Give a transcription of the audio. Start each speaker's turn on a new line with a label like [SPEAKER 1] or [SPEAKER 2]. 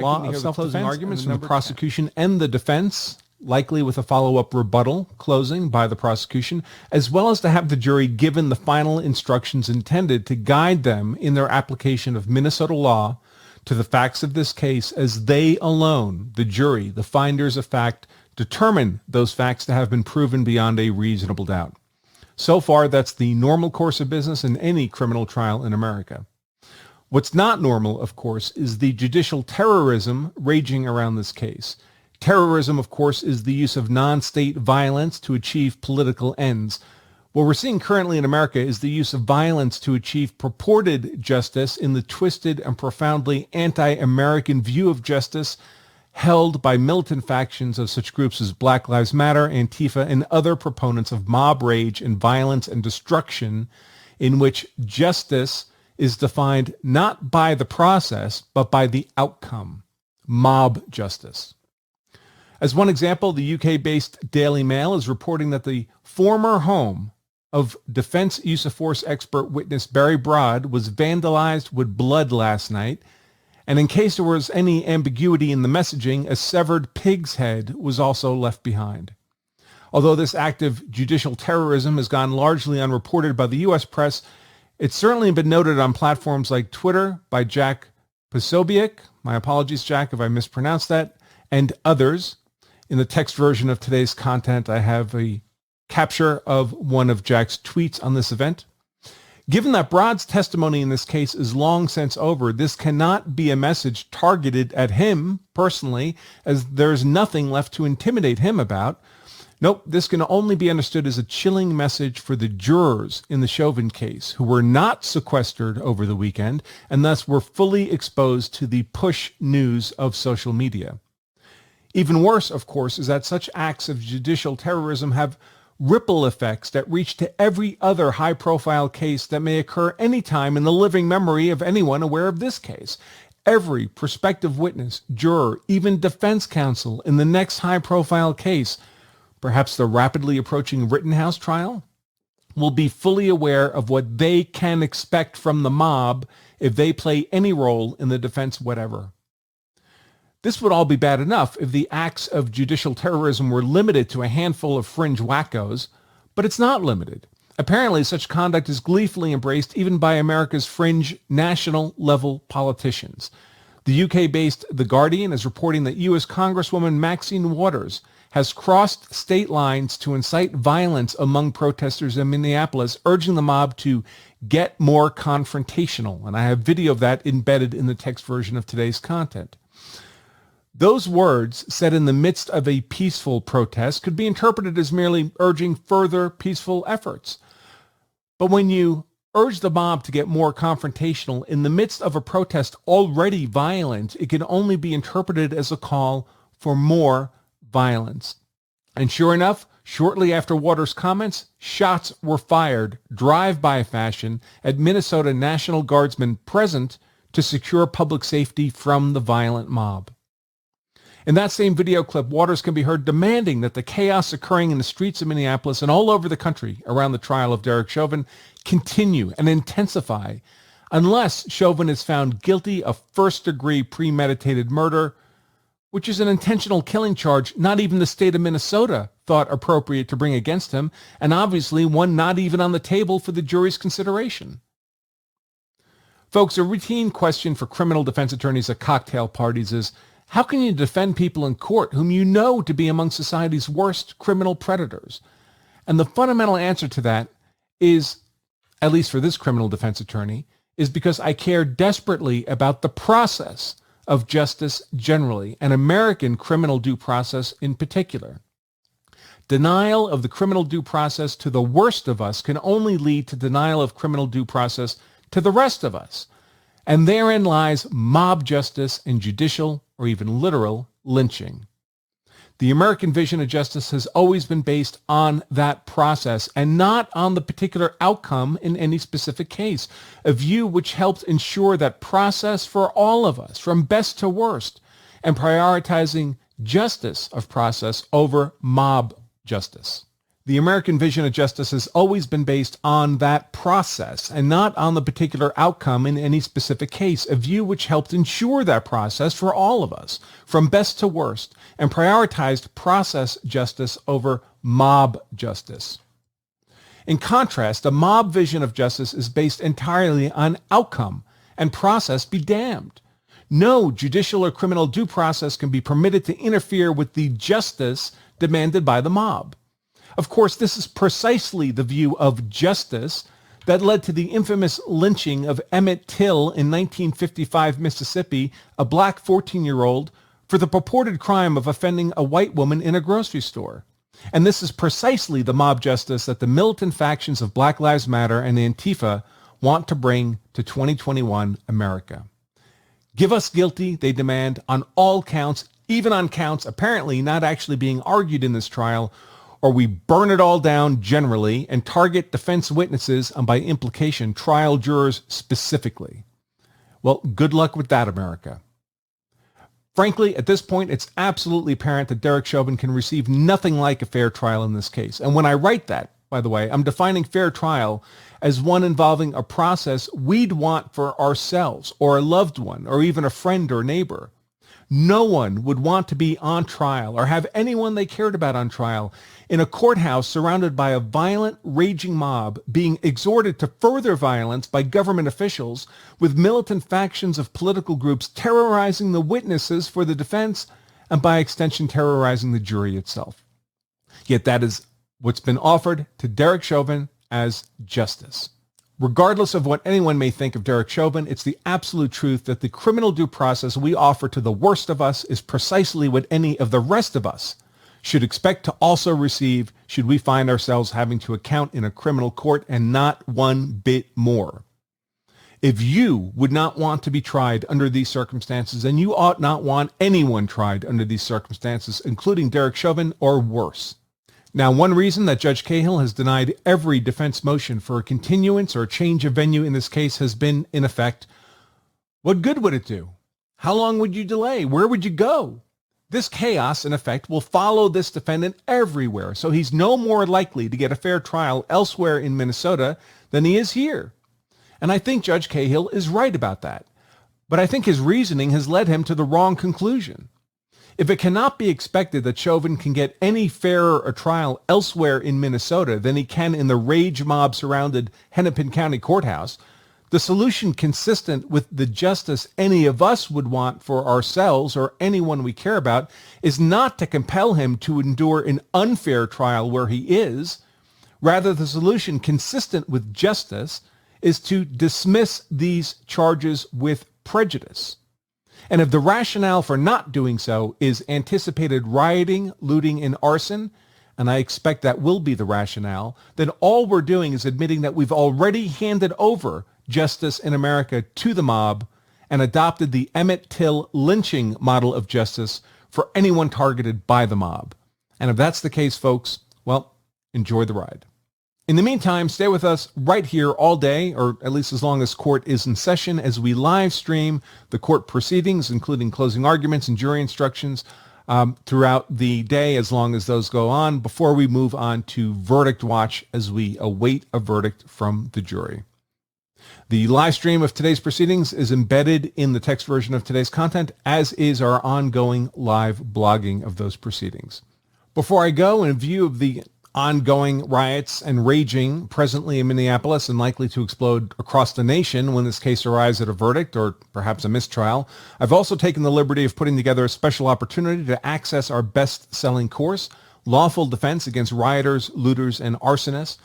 [SPEAKER 1] law of self-defense arguments from the prosecution and the defense, likely with a follow-up rebuttal closing by the prosecution, as well as to have the jury given the final instructions intended to guide them in their application of Minnesota law to the facts of this case as they alone, the jury, the finders of fact, determine those facts to have been proven beyond a reasonable doubt. So far, that's the normal course of business in any criminal trial in America. What's not normal, of course, is the judicial terrorism raging around this case. Terrorism, of course, is the use of non-state violence to achieve political ends. What we're seeing currently in America is the use of violence to achieve purported justice in the twisted and profoundly anti-American view of justice held by militant factions of such groups as Black Lives Matter, Antifa, and other proponents of mob rage and violence and destruction, in which justice is defined not by the process, but by the outcome. Mob justice. As one example, the UK-based Daily Mail is reporting that the former home of defense use of force expert witness Barry Broad was vandalized with blood last night, and in case there was any ambiguity in the messaging, a severed pig's head was also left behind. Although this act of judicial terrorism has gone largely unreported by the U.S. press, it's certainly been noted on platforms like Twitter by Jack Posobiec, my apologies, Jack, if I mispronounced that, and others. In the text version of today's content, I have a capture of one of Jack's tweets on this event. Given that Broad's testimony in this case is long since over, this cannot be a message targeted at him personally, as there's nothing left to intimidate him about. Nope, this can only be understood as a chilling message for the jurors in the Chauvin case, who were not sequestered over the weekend and thus were fully exposed to the push news of social media. Even worse, of course, is that such acts of judicial terrorism have ripple effects that reach to every other high-profile case that may occur anytime in the living memory of anyone aware of this case. Every prospective witness, juror, even defense counsel in the next high-profile case, perhaps the rapidly approaching Rittenhouse trial, will be fully aware of what they can expect from the mob if they play any role in the defense whatever. This would all be bad enough if the acts of judicial terrorism were limited to a handful of fringe wackos, but it's not limited. Apparently, such conduct is gleefully embraced even by America's fringe national-level politicians. The UK-based The Guardian is reporting that U.S. Congresswoman Maxine Waters has crossed state lines to incite violence among protesters in Minneapolis, urging the mob to get more confrontational. And I have video of that embedded in the text version of today's content. Those words, said in the midst of a peaceful protest, could be interpreted as merely urging further peaceful efforts. But when you urge the mob to get more confrontational in the midst of a protest already violent, it can only be interpreted as a call for more violence. And sure enough, shortly after Waters' comments, shots were fired, drive-by fashion, at Minnesota National Guardsmen present to secure public safety from the violent mob. In that same video clip, Waters can be heard demanding that the chaos occurring in the streets of Minneapolis and all over the country around the trial of Derek Chauvin continue and intensify unless Chauvin is found guilty of first-degree premeditated murder, which is an intentional killing charge not even the state of Minnesota thought appropriate to bring against him, and obviously one not even on the table for the jury's consideration. Folks, a routine question for criminal defense attorneys at cocktail parties is, how can you defend people in court whom you know to be among society's worst criminal predators? And the fundamental answer to that is, at least for this criminal defense attorney, is because I care desperately about the process of justice generally, and American criminal due process in particular. Denial of the criminal due process to the worst of us can only lead to denial of criminal due process to the rest of us. And therein lies mob justice and judicial, or even literal, lynching. The American vision of justice has always been based on that process and not on the particular outcome in any specific case, a view which helped ensure that process for all of us, from best to worst, and prioritizing justice of process over mob justice. The American vision of justice has always been based on that process and not on the particular outcome in any specific case, a view which helped ensure that process for all of us, from best to worst, and prioritized process justice over mob justice. In contrast, a mob vision of justice is based entirely on outcome, and process be damned. No judicial or criminal due process can be permitted to interfere with the justice demanded by the mob. Of course, this is precisely the view of justice that led to the infamous lynching of Emmett Till in 1955 Mississippi, a black 14-year-old, for the purported crime of offending a white woman in a grocery store. And this is precisely the mob justice that the militant factions of Black Lives Matter and Antifa want to bring to 2021 America. Give us guilty, they demand, on all counts, even on counts apparently not actually being argued in this trial, or we burn it all down generally and target defense witnesses and by implication trial jurors specifically. Well, good luck with that, America. Frankly, at this point, it's absolutely apparent that Derek Chauvin can receive nothing like a fair trial in this case. And when I write that, by the way, I'm defining fair trial as one involving a process we'd want for ourselves or a loved one or even a friend or neighbor. No one would want to be on trial or have anyone they cared about on trial in a courthouse surrounded by a violent, raging mob being exhorted to further violence by government officials with militant factions of political groups terrorizing the witnesses for the defense and by extension terrorizing the jury itself. Yet that is what's been offered to Derek Chauvin as justice. Regardless of what anyone may think of Derek Chauvin, it's the absolute truth that the criminal due process we offer to the worst of us is precisely what any of the rest of us should expect to also receive should we find ourselves having to account in a criminal court, and not one bit more. If you would not want to be tried under these circumstances, then you ought not want anyone tried under these circumstances, including Derek Chauvin or worse. Now, one reason that Judge Cahill has denied every defense motion for a continuance or a change of venue in this case has been, in effect, what good would it do? How long would you delay? Where would you go? This chaos, in effect, will follow this defendant everywhere, so he's no more likely to get a fair trial elsewhere in Minnesota than he is here. And I think Judge Cahill is right about that. But I think his reasoning has led him to the wrong conclusion. If it cannot be expected that Chauvin can get any fairer a trial elsewhere in Minnesota than he can in the rage mob-surrounded Hennepin County Courthouse, the solution consistent with the justice any of us would want for ourselves or anyone we care about is not to compel him to endure an unfair trial where he is. Rather, the solution consistent with justice is to dismiss these charges with prejudice. And if the rationale for not doing so is anticipated rioting, looting, and arson, and I expect that will be the rationale, then all we're doing is admitting that we've already handed over justice in America to the mob and adopted the Emmett Till lynching model of justice for anyone targeted by the mob. And if that's the case, folks, well, enjoy the ride. In the meantime, stay with us right here all day, or at least as long as court is in session, as we live stream the court proceedings, including closing arguments and jury instructions throughout the day, as long as those go on, before we move on to verdict watch as we await a verdict from the jury. The live stream of today's proceedings is embedded in the text version of today's content, as is our ongoing live blogging of those proceedings. Before I go, in view of the ongoing riots and raging presently in Minneapolis and likely to explode across the nation when this case arrives at a verdict or perhaps a mistrial, I've also taken the liberty of putting together a special opportunity to access our best-selling course, Lawful Defense Against Rioters, Looters, and Arsonists.